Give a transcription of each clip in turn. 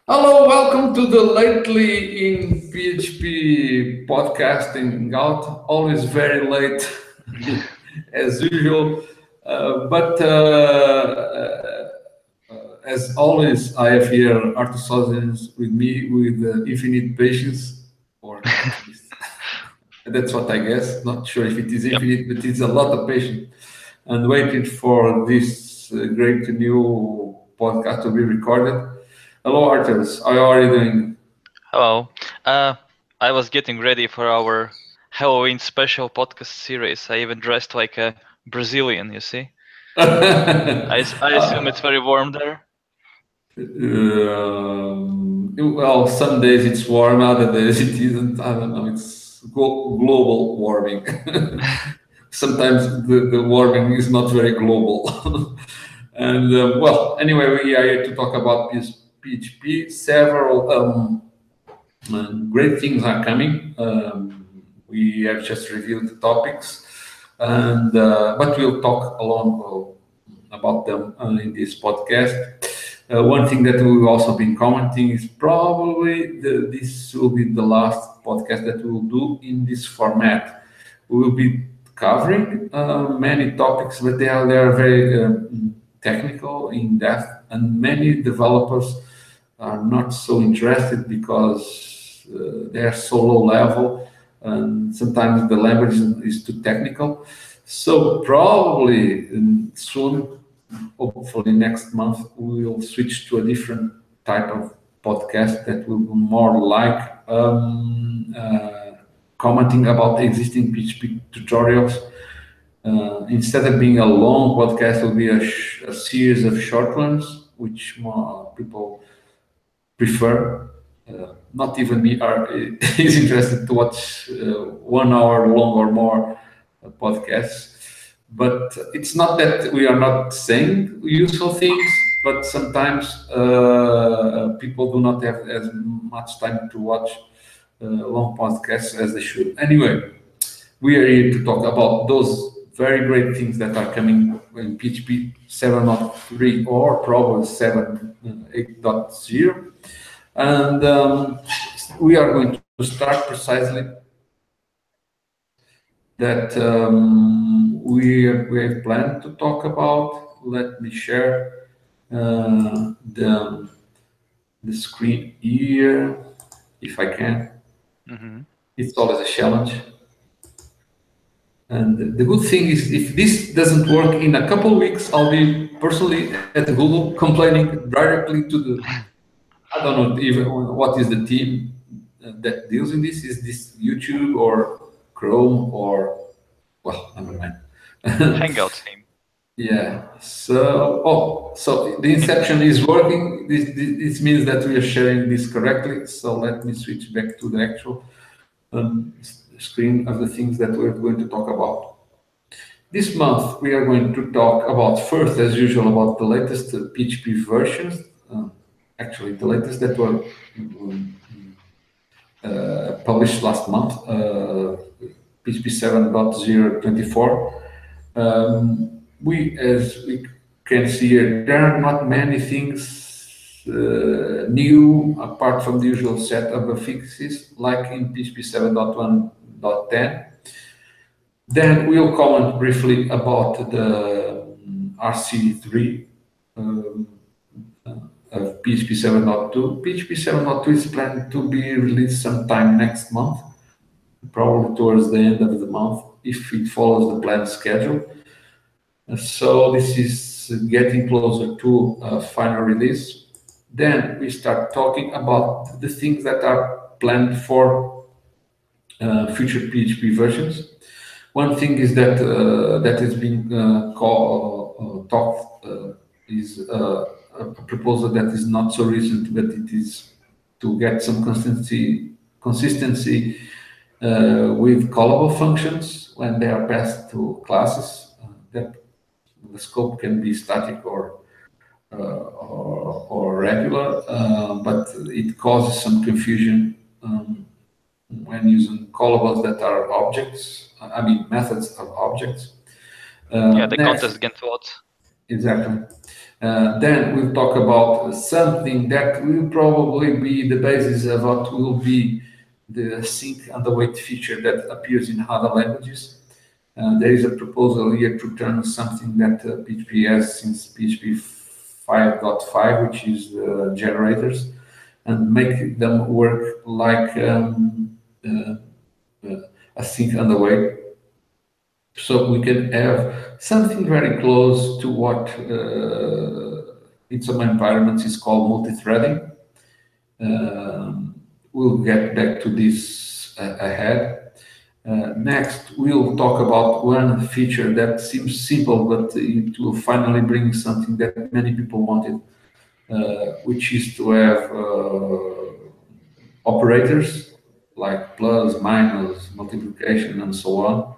Hello, welcome to the Lately in PHP podcasting out. Always very late, as usual. But as always, I have here Arthur Sozins with me with infinite patience, or at least that's what I guess. Not sure if it is Yep. infinite, but it's a lot of patience and waiting for this great new podcast to be recorded. Hello, Artemis. How are you doing? Hello. Uh, I was getting ready for our Halloween special podcast series. I even dressed like a Brazilian, you see. I assume it's very warm there. Well, some days it's warm, other days it isn't. I don't know. It's global warming. Sometimes the warming is not very global. And well, anyway, we are here to talk about this PHP. Several great things are coming. We have just reviewed the topics, and but we'll talk along about them in this podcast. One thing that we've also been commenting is probably this will be the last podcast that we'll do in this format. We will be covering many topics, but they are very technical, in depth, and many developers are not so interested because they are so low level, and sometimes the language is too technical. So probably soon, hopefully next month, we will switch to a different type of podcast that will be more like commenting about existing PHP tutorials. Instead of being a long podcast, it will be a series of short ones, which more people prefer. Not even me are is interested to watch 1 hour long or more podcasts. But it's not that we are not saying useful things, but sometimes people do not have as much time to watch long podcasts as they should. Anyway, we are here to talk about those very great things that are coming in PHP 7.3 or probably 7.8.0. And we are going to start precisely that we have planned to talk about. Let me share the screen here, if I can. Hmm. It's always a challenge. And the good thing is, if this doesn't work in a couple of weeks, I'll be personally at Google complaining directly to the, I don't know even what is the team that deals in this. Is this YouTube or Chrome or, well, never mind. Hangout theme. Yeah. So the inception is working. This means that we are sharing this correctly. So let me switch back to the actual screen of the things that we're going to talk about. This month we are going to talk about first, as usual, about the latest PHP versions. Actually, the latest that were published last month, PHP 7.024. As we can see here, there are not many things new apart from the usual set of fixes, like in PHP 7.1.10. Then we'll comment briefly about the RC3 um, of PHP 7.2. PHP 7.2 is planned to be released sometime next month, probably towards the end of the month, if it follows the planned schedule. So this is getting closer to a final release. Then we start talking about the things that are planned for future PHP versions. One thing is that has been talked is a proposal that is not so recent, but it is to get some consistency with callable functions when they are passed to classes. That the scope can be static or regular, but it causes some confusion when using callables that are objects. I mean methods of objects. Yeah, the Next, contest get what? exactly. Then we'll talk about something that will probably be the basis of what will be the async and await feature that appears in other languages. There is a proposal here to turn something that PHP has since PHP 5.5, which is generators, and make them work like uh, async and await. So we can have something very close to what in some environments is called multi-threading. We'll get back to this ahead. Next, we'll talk about one feature that seems simple, but it will finally bring something that many people wanted, which is to have operators like plus, minus, multiplication, and so on,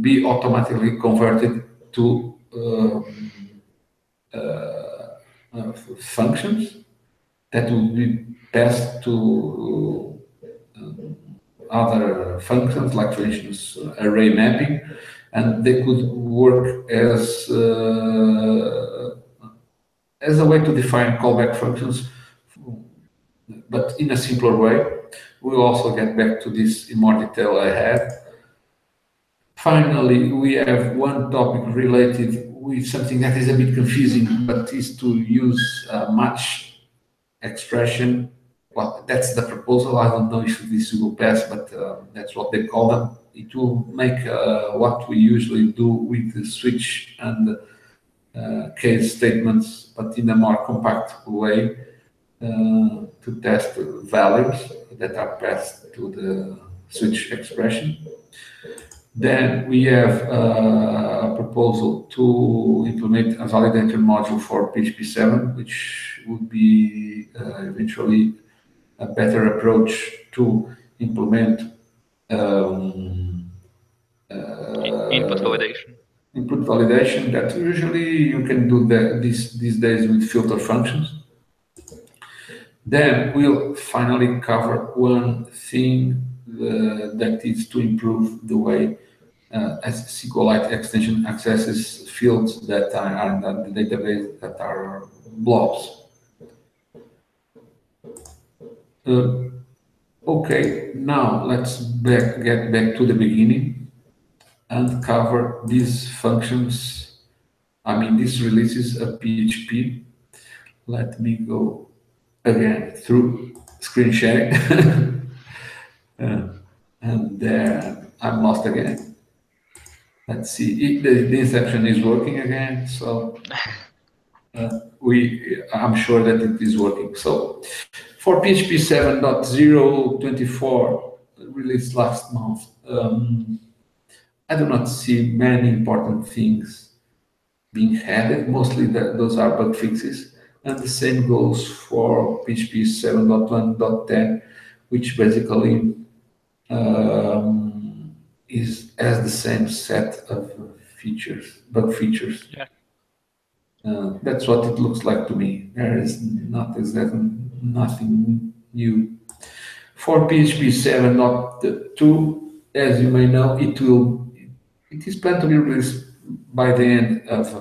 be automatically converted to functions that will be passed to other functions, like for instance array mapping, and they could work as a way to define callback functions, but in a simpler way. We'll also get back to this in more detail ahead. Finally, we have one topic related with something that is a bit confusing, but is to use match expression. Well, that's the proposal. I don't know if this will pass, but that's what they call them. It will make what we usually do with the switch and case statements, but in a more compact way to test values that are passed to the switch expression. Then we have a proposal to implement a validator module for PHP 7, which would be eventually a better approach to implement Input validation. input validation that usually you can do these days with filter functions. Then we'll finally cover one thing that is to improve the way as SQLite extension accesses fields that are in the database that are blobs. Okay, now let's get back to the beginning and cover these functions. I mean, these releases of PHP. Let me go again through screen sharing. And there I'm lost again. Let's see, the inception is working again, so I'm sure that it is working. So for PHP 7.024 released last month, I do not see many important things being added. Mostly those are bug fixes. And the same goes for PHP 7.1.10, which basically has the same set of features, bug features. Yeah. That's what it looks like to me. There is not exactly nothing new. For PHP 7.2, as you may know, it is planned to be released by the end of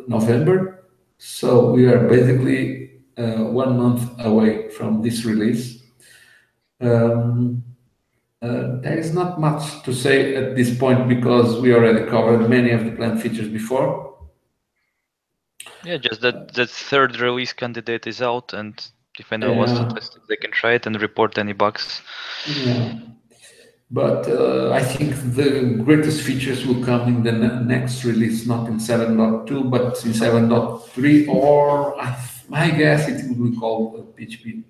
November. So we are basically 1 month away from this release. There is not much to say at this point because we already covered many of the planned features before. Yeah, just that third release candidate is out, and if anyone wants to test it, they can try it and report any bugs. Yeah. But I think the greatest features will come in the next release, not in 7.2, but in 7.3, or my guess it will be called PHP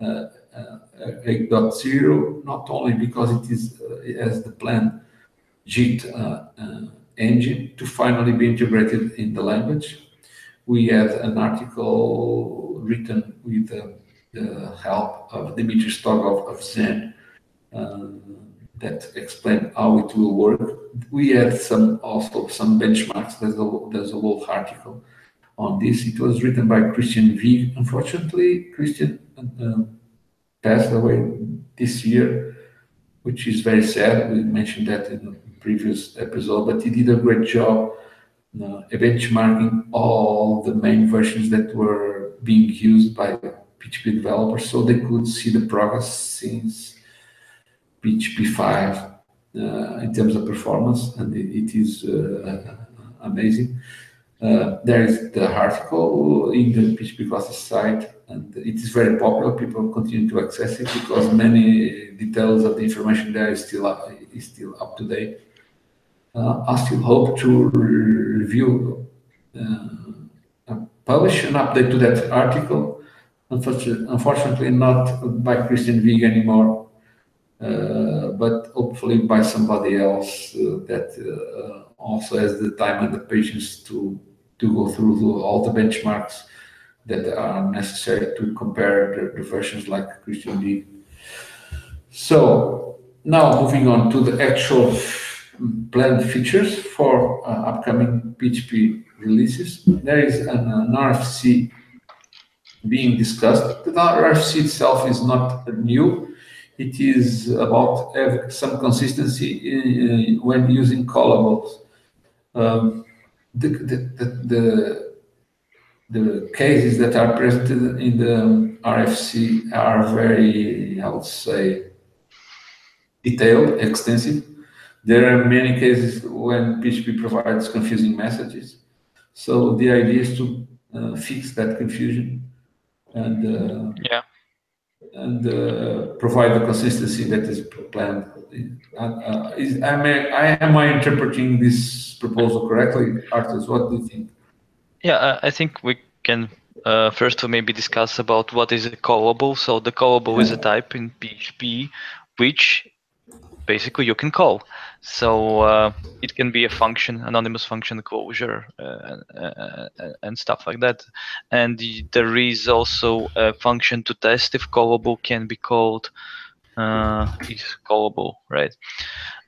8.0, not only because it has the planned JIT engine to finally be integrated in the language. We had an article written with the help of Dimitri Stogov of Zen that explained how it will work. We had also some benchmarks. There's a whole article on this. It was written by Christian Wieg. Unfortunately, Christian passed away this year, which is very sad. We mentioned that in previous episode, but he did a great job benchmarking all the main versions that were being used by PHP developers, so they could see the progress since PHP 5 in terms of performance, and it is amazing. There is the article in the PHP classes site, and it is very popular. People continue to access it because many details of the information there is still up to date. I still hope to review, publish an update to that article. Unfortunately, not by Christian Vig anymore, but hopefully by somebody else that also has the time and the patience to go through all the benchmarks that are necessary to compare the versions like Christian Vig. So now moving on to the actual planned features for upcoming PHP releases. There is an RFC being discussed. The RFC itself is not new. It is about having some consistency when using callables. Um, the, the, the, the, the cases that are presented in the RFC are very, I would say, detailed, extensive. There are many cases when PHP provides confusing messages. So the idea is to fix that confusion and Yeah. provide the consistency that is planned. Am I interpreting this proposal correctly, Arthur? What do you think? Yeah, I think we can first maybe discuss about what is a callable. So the callable is a type in PHP which basically you can call. So it can be a function, anonymous function closure, and stuff like that. And there is also a function to test if callable can be called, is callable, right?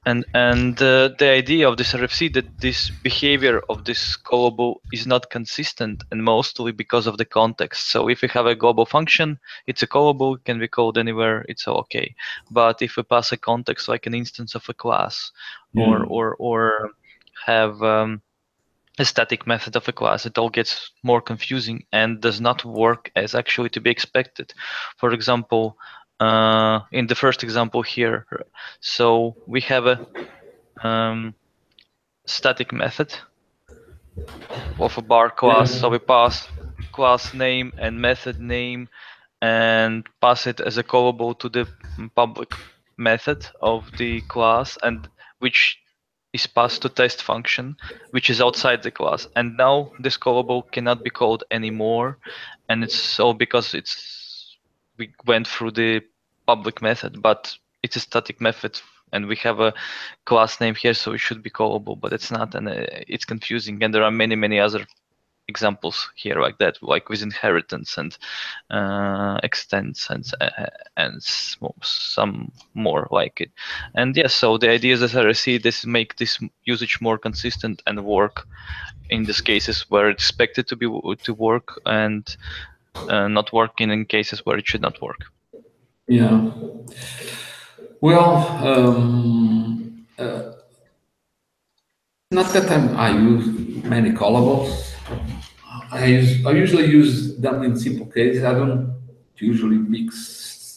And the idea of this RFC that this behavior of this callable is not consistent, and mostly because of the context. So if we have a global function, it's a callable, can be called anywhere, it's okay. But if we pass a context like an instance of a class, or have a static method of a class, it all gets more confusing and does not work as actually to be expected. For example, in the first example here, so we have a static method of a bar class. So we pass class name and method name and pass it as a callable to the public method of the class, and which is passed to test function, which is outside the class. And now this callable cannot be called anymore, and it's so because we went through the public method, but it's a static method, and we have a class name here, so it should be callable, but it's not, and it's confusing. And there are many other examples here like that, like with inheritance and extents and some more like it. And yes, so the idea is that I see this make this usage more consistent and work in these cases where it's expected to work, and not working in cases where it should not work. Yeah. Well, not that I use many callables. I usually use them in simple cases. I don't usually mix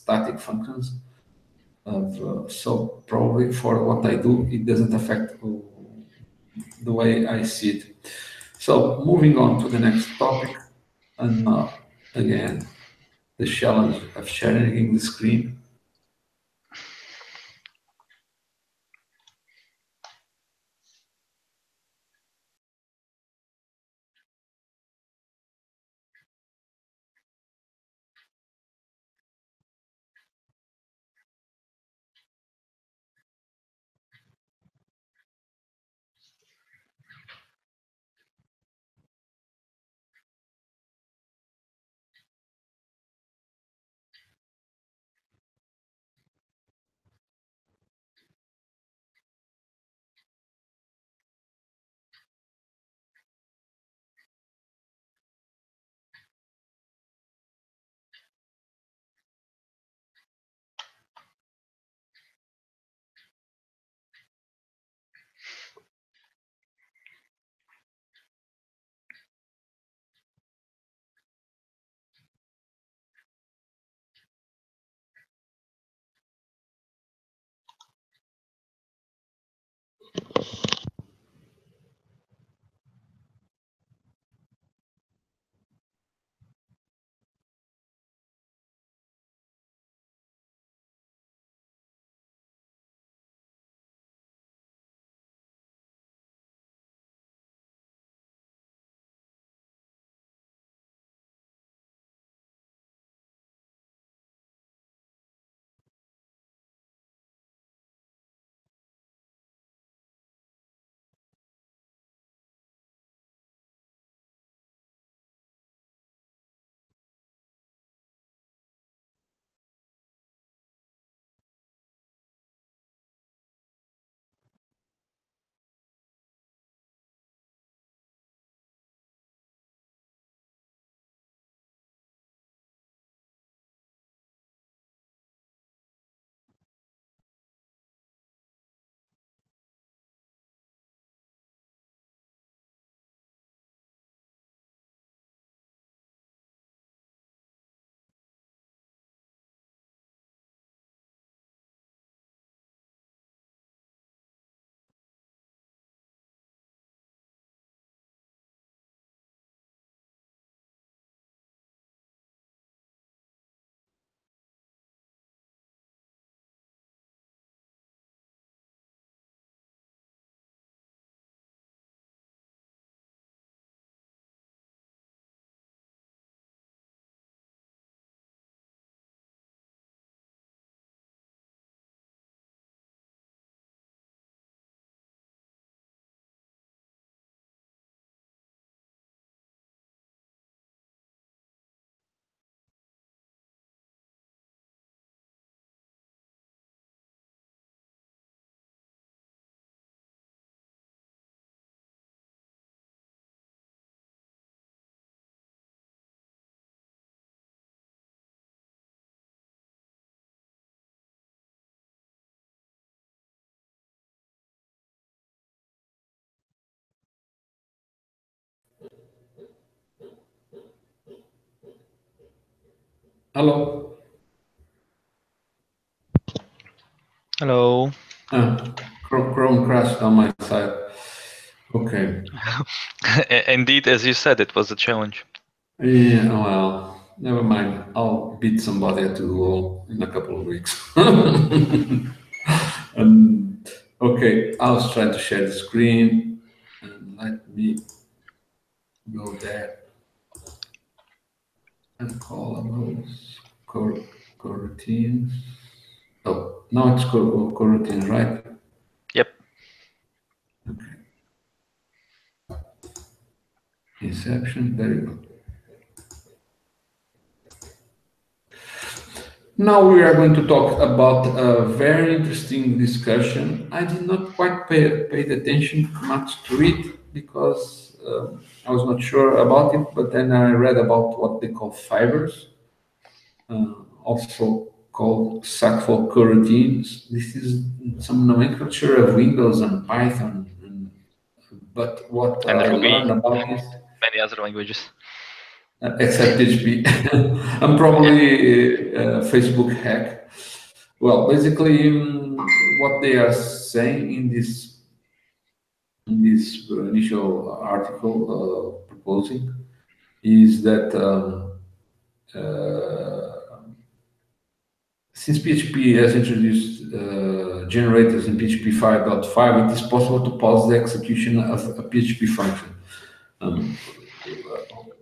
static functions. So probably for what I do, it doesn't affect the way I see it. So moving on to the next topic, and again, the challenge of sharing the screen. Hello. Hello. Chrome crashed on my side. Okay. Indeed, as you said, it was a challenge. Yeah, well, never mind. I'll beat somebody at the duel in a couple of weeks. um, okay, I was trying to share the screen and let me go there and call those coroutines. Oh, now it's coroutines, right? Yep. Okay. Inception, there you go. Now we are going to talk about a very interesting discussion. I did not quite paid attention much to it because I was not sure about it, but then I read about what they call fibers, also called SACFOL coroutines. This is some nomenclature of Windows and Python, but what And I Ruby, learned about this, many other languages. except PHP, I'm probably a Facebook hack. Well, basically, what they are saying in this initial article proposing is that since PHP has introduced generators in PHP 5.5, it is possible to pause the execution of a PHP function. Um,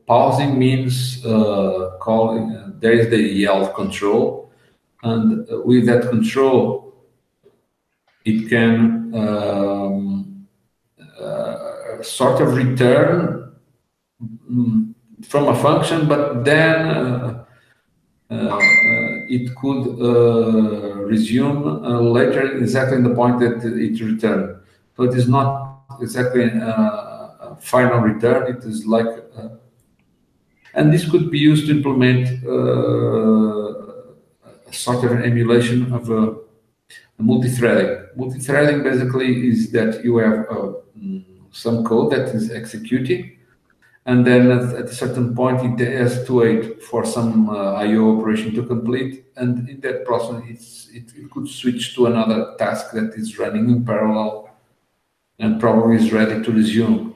Pausing means calling. There is the yell control, and with that control, it can sort of return from a function, but then it could resume later exactly in the point that it returned. So it is not exactly a final return. It is like, and this could be used to implement a sort of an emulation of a multi-threading. Multi-threading basically is that you have some code that is executing, and then at a certain point it has to wait for some I/O operation to complete, and in that process it could switch to another task that is running in parallel and probably is ready to resume.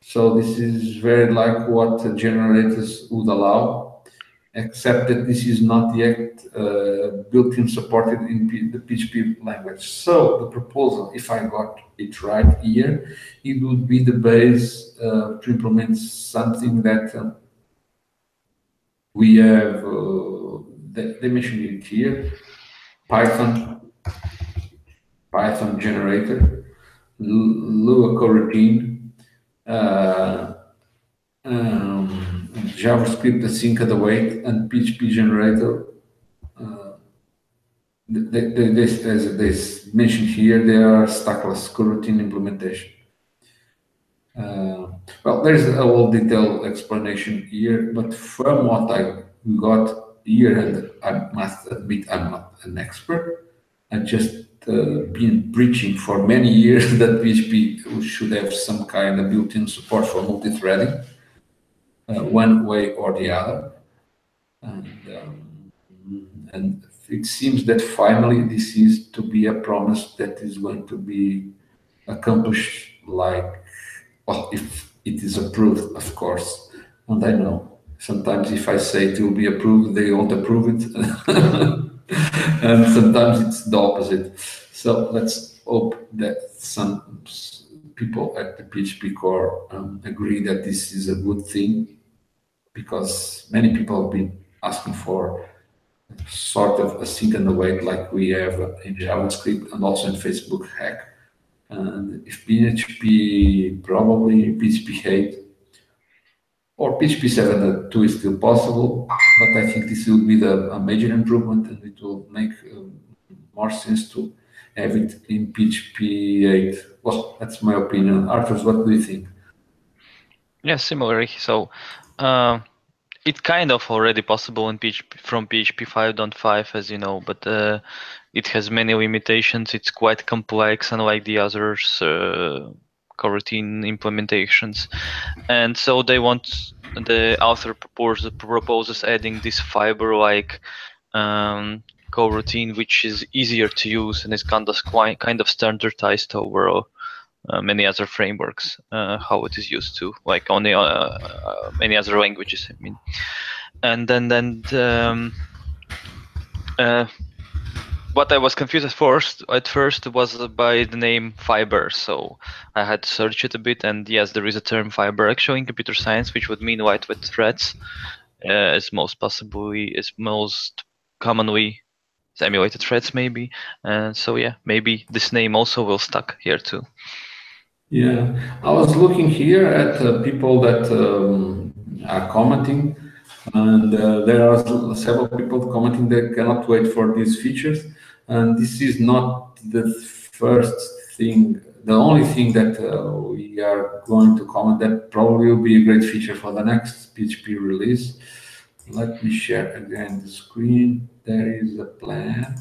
So this is very like what generators would allow, except that this is not yet built-in supported in the PHP language. So the proposal, if I got it right here, it would be the base to implement something that we have, they mentioned it here, Python, Python generator, Lua coroutine, uh, JavaScript async and await, and PHP generator. As they mentioned here, they are stackless coroutine implementation. Well, there's a whole detailed explanation here, but from what I got here, and I must admit I'm not an expert, I just been preaching for many years that PHP should have some kind of built-in support for multi-threading, one way or the other. And it seems that finally this is to be a promise that is going to be accomplished, like, well, if it is approved, of course. And I know sometimes if I say it will be approved, they won't approve it. And sometimes it's the opposite. So let's hope that some people at the PHP core agree that this is a good thing, because many people have been asking for sort of async and await like we have in JavaScript and also in Facebook hack. And if PHP, probably PHP 8 or PHP 7.2 is still possible, but I think this will be a major improvement, and it will make more sense to have it in PHP 8. Well, that's my opinion. Arthur, what do you think? Yeah, similarly. So, it kind of already possible in PHP from PHP 5.5, as you know, but it has many limitations. It's quite complex, unlike the others coroutine implementations, and so they want the author proposes adding this fiber-like coroutine, which is easier to use and is kind of standardized over many other frameworks, how it is used to, like on many other languages, I mean. And then what I was confused at first was by the name fiber. So I had to search it a bit, and yes, there is a term fiber actually in computer science, which would mean lightweight threads, is most commonly emulated threads maybe. So yeah, maybe this name also will stuck here too. Yeah, I was looking here at people that are commenting, and there are several people commenting they cannot wait for these features. And this is not the first thing, the only thing that we are going to comment that probably will be a great feature for the next PHP release. Let me share again the screen. There is a plan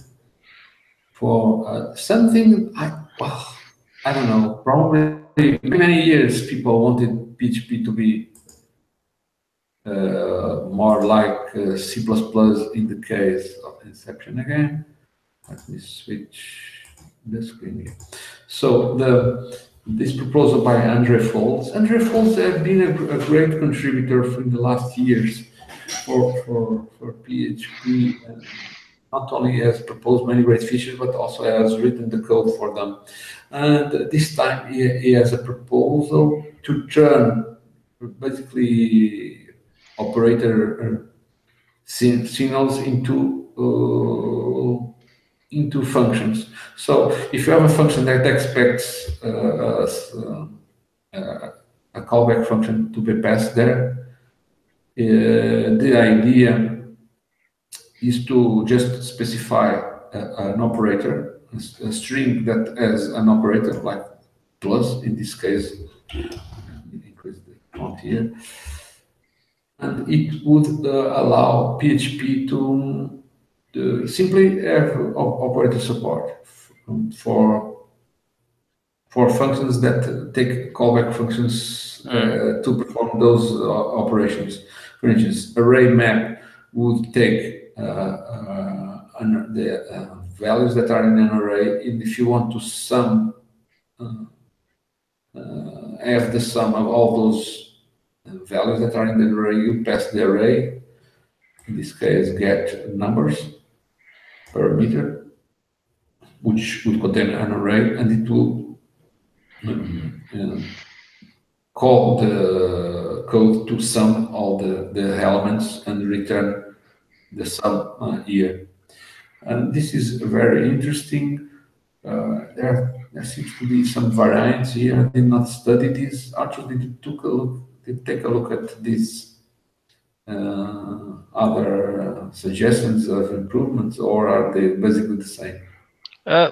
for something. I don't know. Probably many years people wanted PHP to be more like C++ in the case of Inception again. Let me switch the screen here. So this proposal by Andre Folds. Andre Folds has been a great contributor in the last years for PHP. Not only has proposed many great features, but also has written the code for them. And this time he has a proposal to turn basically operator signals into functions. So if you have a function that expects a callback function to be passed there, the idea is to just specify an operator, a string that has an operator like plus in this case. Increase the font here, and it would allow PHP to simply have operator support for functions that take callback functions to perform those operations. For instance, array map would take the values that are in an array, and if you want to sum, have the sum of all those values that are in the array, you pass the array, in this case get numbers parameter, which would contain an array, and it will call the code to sum all the elements and return the sum here. And this is very interesting. There seems to be some variance here. I did not study this. Actually, did take a look at these other suggestions of improvements, or are they basically the same?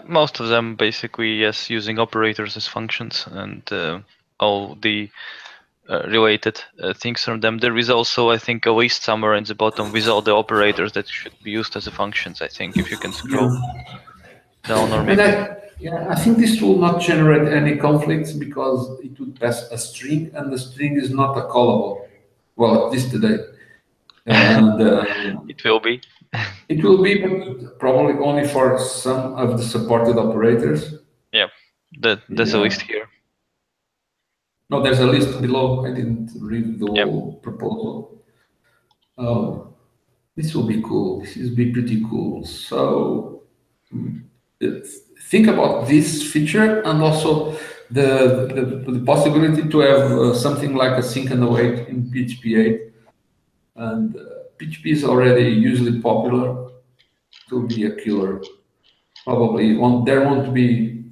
Most of them basically, yes, using operators as functions and all the related things from them. There is also, I think, a list somewhere in the bottom with all the operators that should be used as a functions. I think if you can scroll down, or And maybe I think this will not generate any conflicts because it would pass a string, and the string is not a callable. Well, at least today. And it will be. it will be, but probably only for some of the supported operators. Yeah, there's a list here. No, there's a list below. I didn't read the whole proposal. Oh, this will be cool. This will be pretty cool. So think about this feature and also the possibility to have something like a sync and await in PHP 8. And PHP is already usually popular to be a killer. Probably there won't be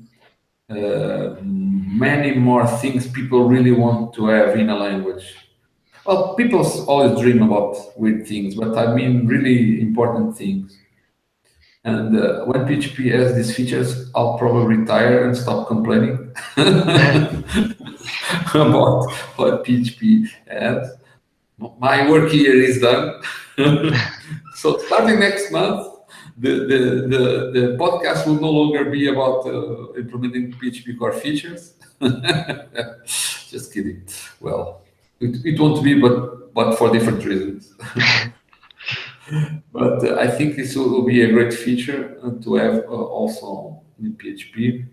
many more things people really want to have in a language. Well, people always dream about weird things, but I mean really important things. And when PHP has these features, I'll probably retire and stop complaining about what PHP has. My work here is done. So starting next month, the podcast will no longer be about implementing PHP core features. Just kidding. Well, it won't be, but but for different reasons. But I think this will be a great feature to have also in PHP.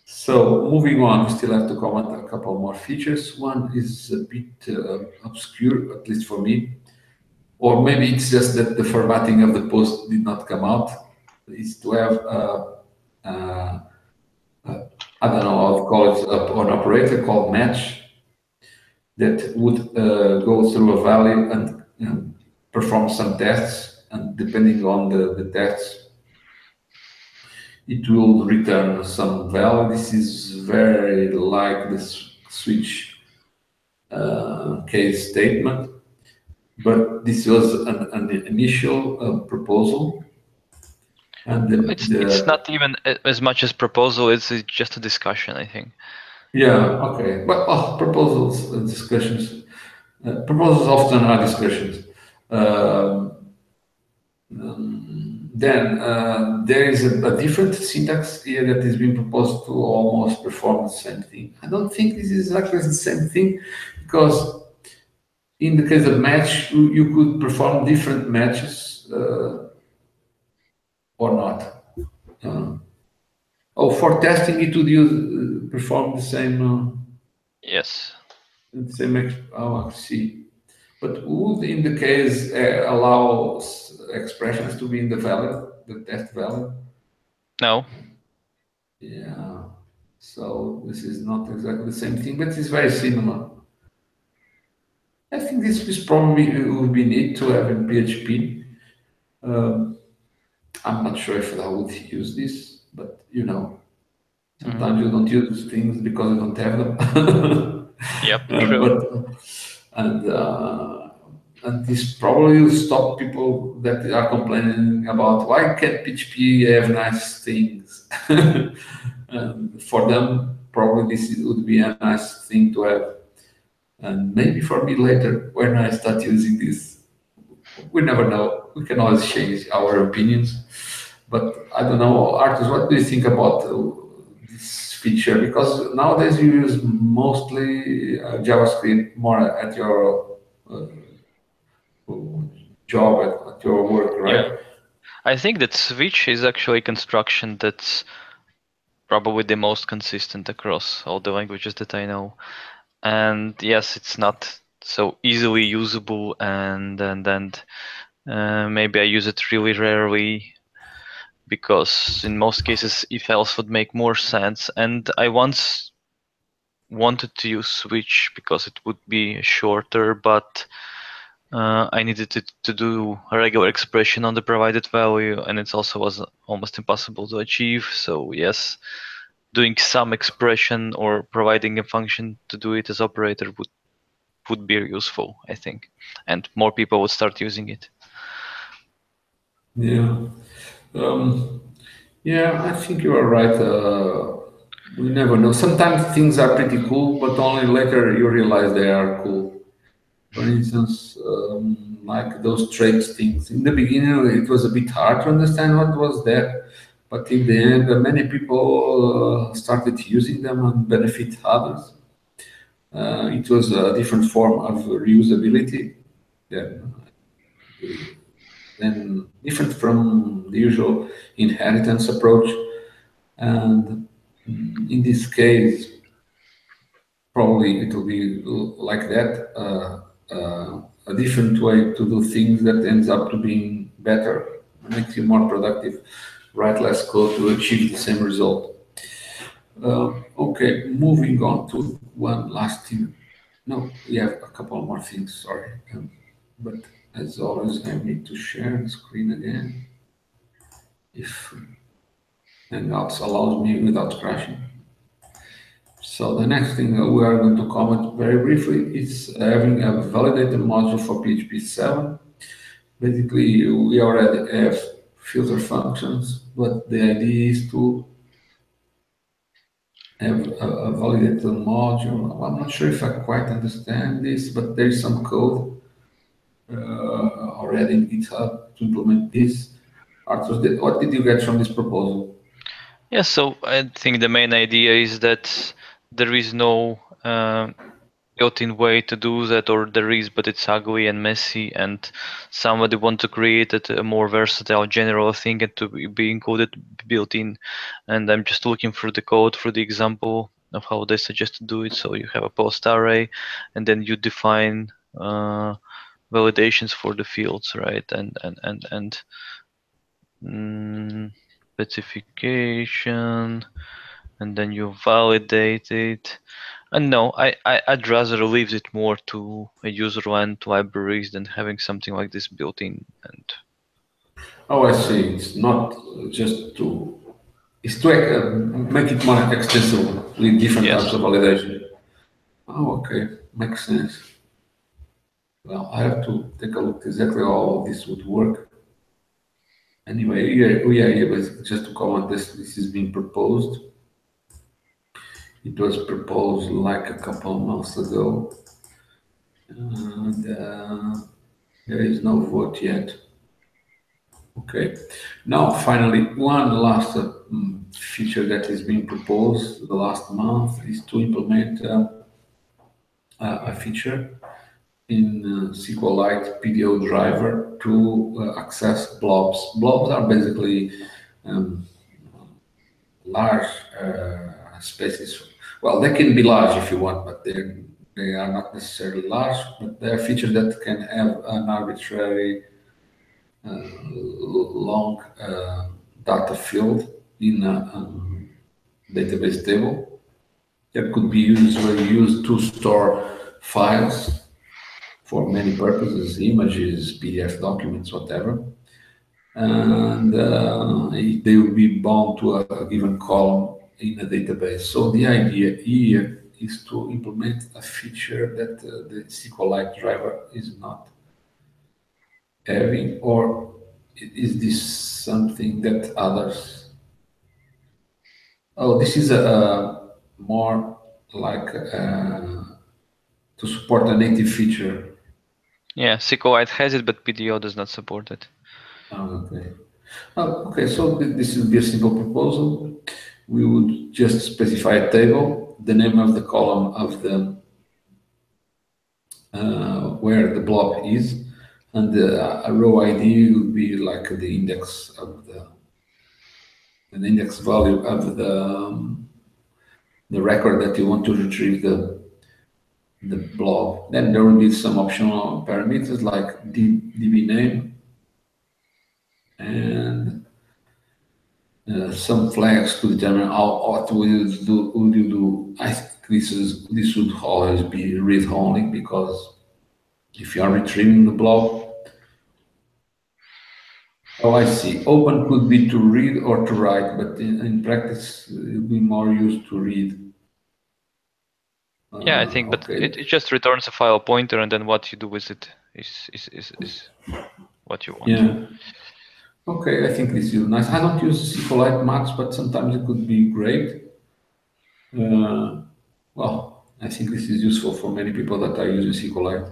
So moving on, we still have to comment a couple more features. One is a bit obscure, at least for me, or maybe it's just that the formatting of the post did not come out. Is to have uh, I don't know how to call it, an operator called match that would go through a value and perform some tests, and depending on the tests, it will return some value. This is very like the switch case statement, but this was an initial proposal, and It's not even as much as proposal. It's just a discussion, I think. yeah, okay, but proposals discussions. Proposals often are discussions. Um, then there is a different syntax here that is being proposed to almost perform the same thing. I don't think this is exactly the same thing, because in the case of match, you could perform different matches or not. Uh, oh, for testing, it would use perform Yes. the same. Oh, I see. But would, in the case, allow expressions to be in the value, the test value? No. Yeah. So this is not exactly the same thing, but it's very similar. I think this is probably would be neat to have in PHP. Um, I'm not sure if I would use this, but sometimes you don't use things because you don't have them. Yep. Uh, True. but and uh, and this probably will stop people that are complaining about why can't PHP have nice things. And for them, probably this would be a nice thing to have. And maybe for me later, when I start using this, we never know. We can always change our opinions. But I don't know, Arthur, what do you think about this feature? Because nowadays you use mostly JavaScript more at your job, at your work, Yeah. right? I think that switch is actually a construction that's probably the most consistent across all the languages that I know. And yes, it's not so easily usable, and maybe I use it really rarely, because in most cases if else would make more sense. And I once wanted to use switch because it would be shorter, but I needed to do a regular expression on the provided value, and it also was almost impossible to achieve. So yes, doing some expression or providing a function to do it as operator would be useful, I think, and more people would start using it. Yeah. Um, yeah, I think you are right. We never know. Sometimes things are pretty cool, but only later you realize they are cool. For instance, like those traits things. In the beginning, it was a bit hard to understand what was there, but in the end, many people started using them and benefit others. It was a different form of reusability than, than different from the usual inheritance approach. And in this case, probably it will be like that, a different way to do things that ends up to being better, makes you more productive, write less code to achieve the same result. Okay, moving on to one last thing. No, we have a couple more things, sorry. But as always, I need to share the screen again if Hangouts allows me without crashing. So the next thing that we are going to comment very briefly is having a validated module for PHP 7. Basically, we already have filter functions, but the idea is to have a validated module. I'm not sure if I quite understand this, but there is some code already in GitHub to implement this. Arthur, what did you get from this proposal? Yeah, so I think the main idea is that there is no built-in way to do that, or there is, but it's ugly and messy, and somebody want to create it a more versatile general thing and to be included built-in. And I'm just looking through the code for the example of how they suggest to do it. So you have a post array, and then you define validations for the fields, right? And specification, and then you validate it. And no, I'd rather leave it more to a user-land libraries than having something like this built in. And Oh, I see. It's not just to, it's to make it more extensible with different types yes, of validation. Oh, okay. Makes sense. Well, I have to take a look exactly how this would work. Anyway, we are here just to comment this. This is being proposed. It was proposed like a couple of months ago, and there is no vote yet. Okay. Now, finally, one last feature that is being proposed the last month is to implement a feature in SQLite PDO driver to access blobs. Blobs are basically um, large spaces. Well, they can be large if you want, but they are not necessarily large. But they are features that can have an arbitrary long data field in a database table that could be usually used to store files for many purposes, images, PDF documents, whatever. And they will be bound to a given column in a database. So the idea here is to implement a feature that the SQLite driver is not having, or is this something that others? Oh, this is a more like to support a native feature. yeah, SQLite has it, but PDO does not support it. Oh, okay. Oh, okay, so this will be a simple proposal. We would just specify a table, the name of the column of the where the blob is, and a row ID would be like the index of the index value of the record that you want to retrieve the blob. Then there will be some optional parameters like DB name and some flags to determine what would you do. I think this would always be read only, because if you are retrieving the blob. Oh, I see. Open could be to read or to write, but in practice it will be more used to read. Yeah, I think, but Okay. it just returns a file pointer, and then what you do with it is what you want. Yeah. Okay, I think this is nice. I don't use SQLite much, but sometimes it could be great. Uh, well, I think this is useful for many people that are using SQLite.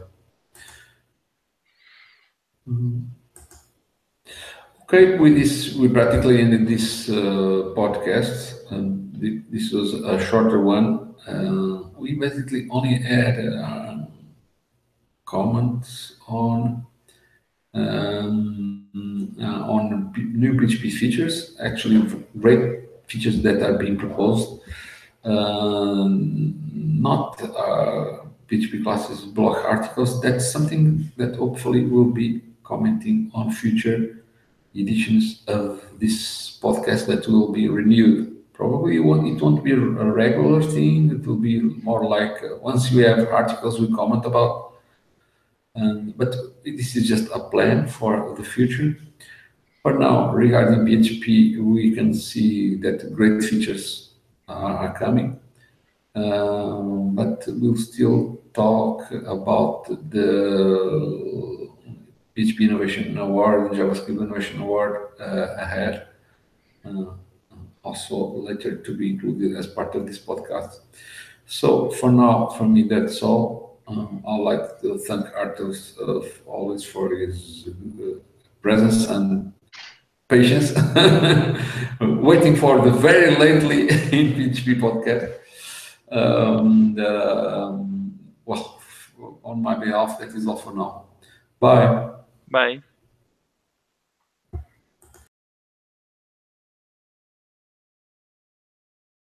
Okay, with this, we practically ended this podcast. This was a shorter one. We basically only had comments new PHP features, actually great features that are being proposed. Not PHP classes blog articles. That's something that hopefully will be commenting on future editions of this podcast that will be renewed. Probably it won't be a regular thing. It will be more like once we have articles we comment about. But this is just a plan for the future. For now, regarding PHP, we can see that great features are coming. But we'll still talk about the PHP Innovation Award, JavaScript Innovation Award ahead, also later to be included as part of this podcast. So for now, for me, that's all. I'd like to thank Arthurs always for his presence and patience, waiting for the very lately in PHP podcast. Um, the, um, well, on my behalf, that is all for now. Bye. Bye.